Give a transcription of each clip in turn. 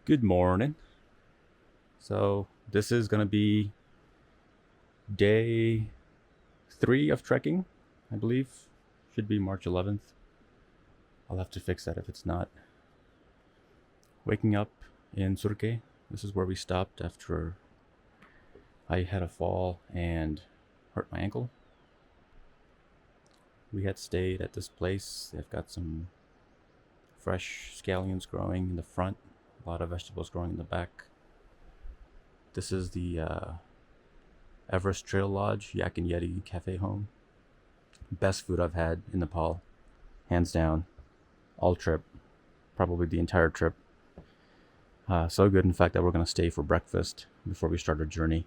Good morning. So, this is going to be day 3 of trekking, I believe. Should be March 11th. I'll have to fix that if it's not. Waking up in Surke. This is where we stopped after I had a fall and hurt my ankle. We had stayed at this place. They've got some fresh scallions growing in the front, a lot of vegetables growing in the back. This is the Everest Trail Lodge, Yak and Yeti Cafe Home. Best food I've had in Nepal, hands down. All trip, probably the entire trip. So good, in fact, that we're going to stay for breakfast before we start our journey.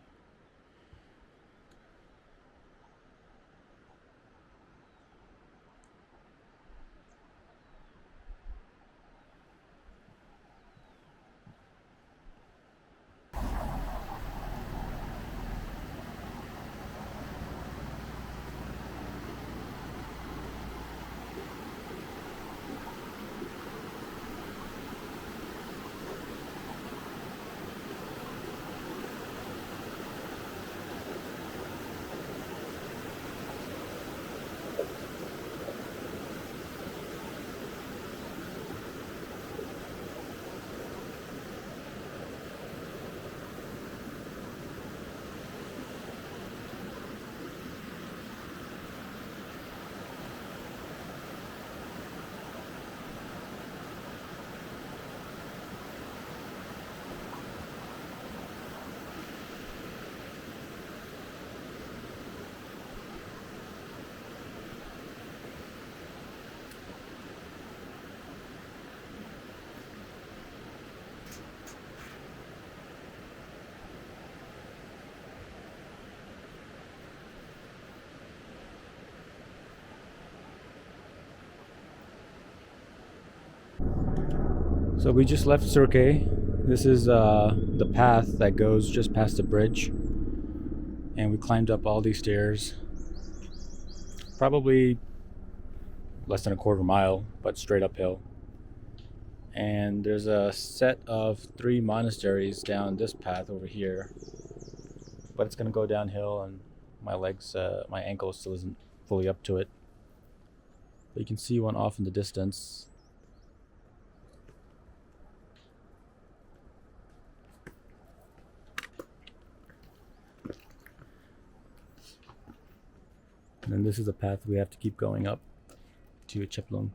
So we just left Surke. This is the path that goes just past the bridge. And we climbed up all these stairs. Probably less than a quarter mile, but straight uphill. And there's a set of 3 monasteries down this path over here. But it's going to go downhill, and my ankle still isn't fully up to it. But you can see one off in the distance. And then this is the path we have to keep going up to Cheplung.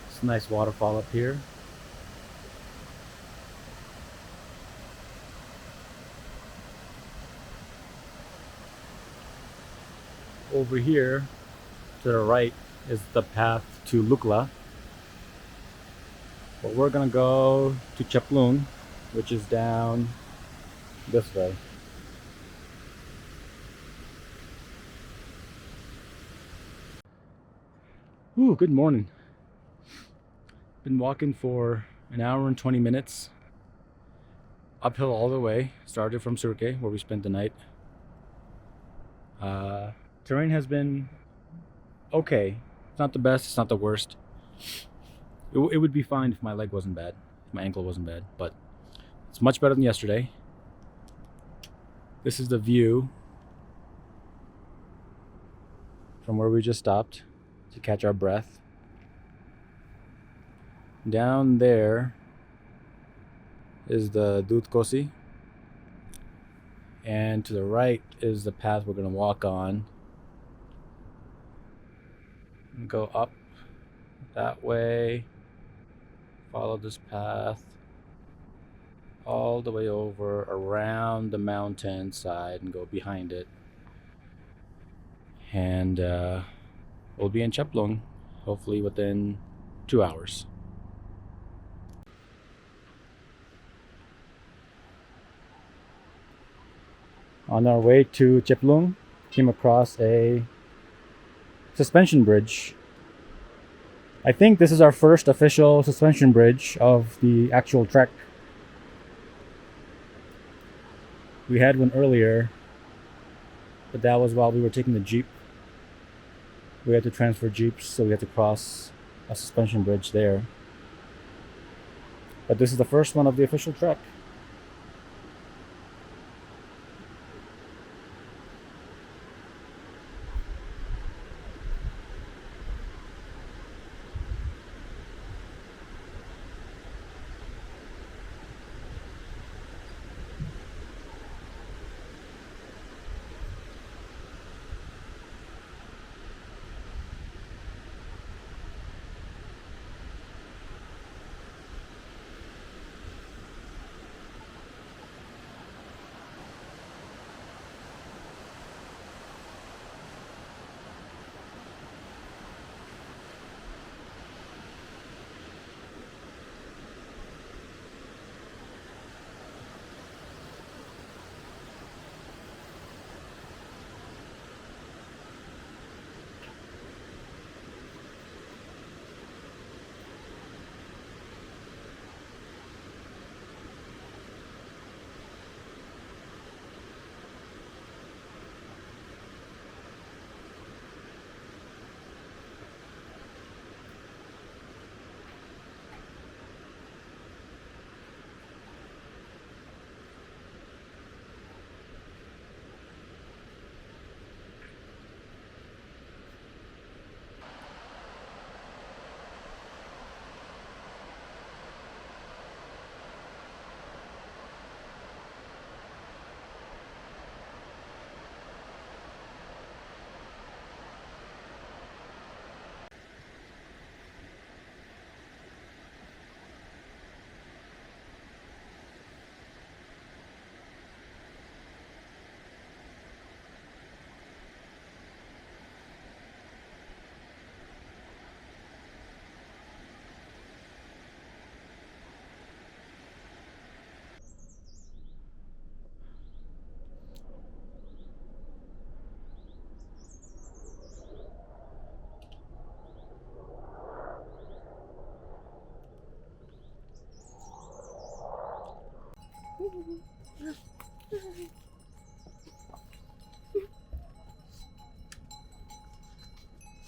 It's a nice waterfall up here. Over here to the right is the path to Lukla. But we're gonna go to Cheplung, which is down this way. Ooh, good morning. Been walking for an hour and 20 minutes. Uphill all the way. Started from Surke, where we spent the night. Terrain has been okay. It's not the best, it's not the worst. It would be fine if my leg wasn't bad, if my ankle wasn't bad, but it's much better than yesterday. This is the view from where we just stopped to catch our breath. Down there is the Dut Kosi, and to the right is the path we're going to walk on. And go up that way, follow this path all the way over around the mountain side and go behind it. And we'll be in Cheplung hopefully within 2 hours. On our way to Cheplung, came across a suspension bridge. I think this is our first official suspension bridge of the actual trek. We had one earlier, but that was while we were taking the Jeep. We had to transfer Jeeps, so we had to cross a suspension bridge there. But this is the first one of the official trek.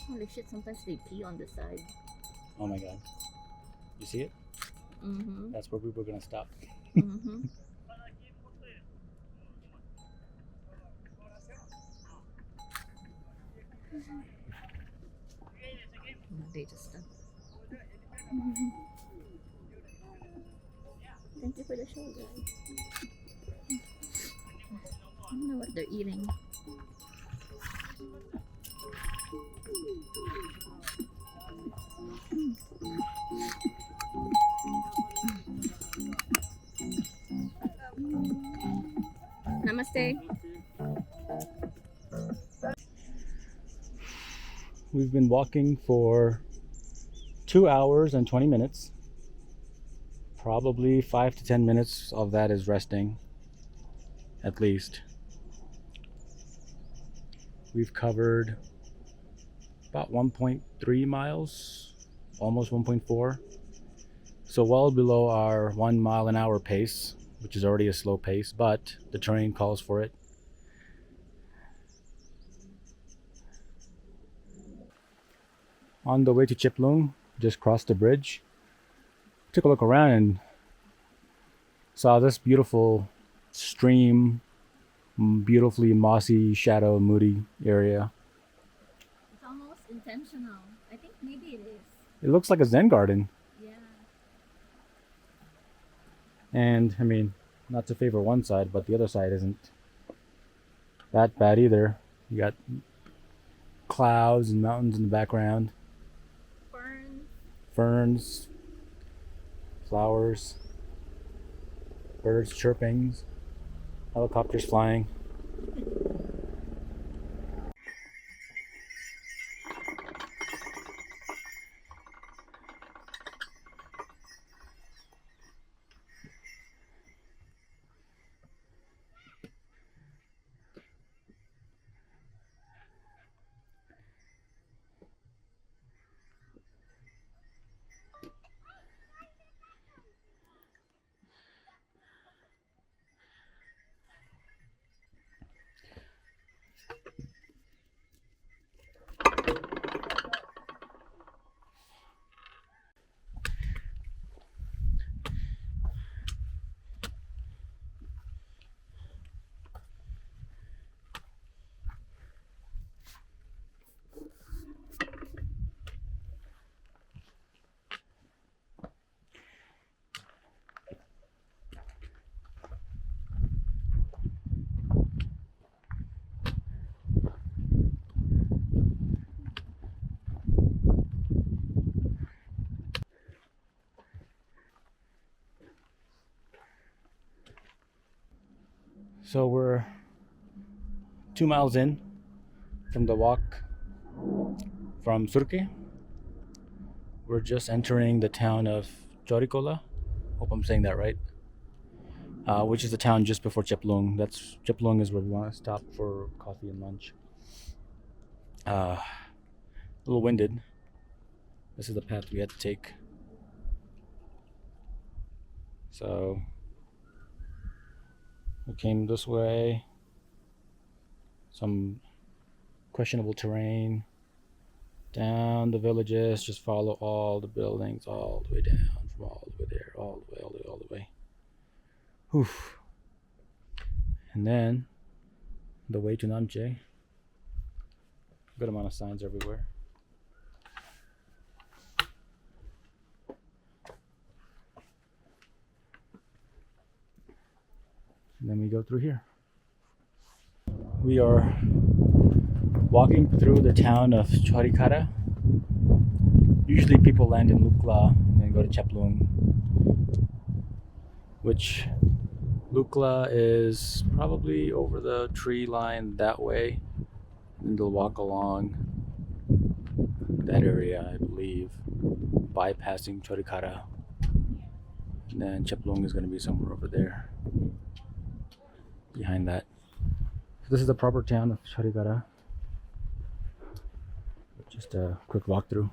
Holy shit, sometimes they pee on the side. Oh my god. You see it? Mm-hmm. That's where we were gonna stop. Mm-hmm. No, they just stop. Thank you for the show, guys. I don't know what they're eating. Namaste. We've been walking for 2 hours and 20 minutes. Probably 5 to 10 minutes of that is resting, at least. We've covered about 1.3 miles, almost 1.4. So well below our 1 mile an hour pace, which is already a slow pace, but the terrain calls for it. On the way to Cheplung, just crossed the bridge, took a look around and saw this beautiful stream, beautifully mossy, shadow, moody area. It's almost intentional. I think maybe it is. It looks like a Zen garden. Yeah. And I mean, not to favor one side, but the other side isn't that bad either. You got clouds and mountains in the background, Ferns. ferns, flowers, birds chirping, helicopters flying. So we're 2 miles in from the walk from Surke. We're just entering the town of Chaurikharka. Hope I'm saying that right. Which is the town just before Cheplung. That's Cheplung is where we want to stop for coffee and lunch. A little winded. This is the path we had to take. So we came this way. Some questionable terrain. Down the villages, just follow all the buildings all the way down, from all the way there, all the way, all the way, all the way. Whew. And then the way to Namche. Good amount of signs everywhere. And then we go through here. We are walking through the town of Chaurikharka. Usually people land in Lukla and then go to Cheplung, which Lukla is probably over the tree line that way. And they'll walk along that area, I believe, bypassing Chaurikharka. And then Cheplung is going to be somewhere over there, behind that. So this is the proper town of Chaurikharka. Just a quick walkthrough.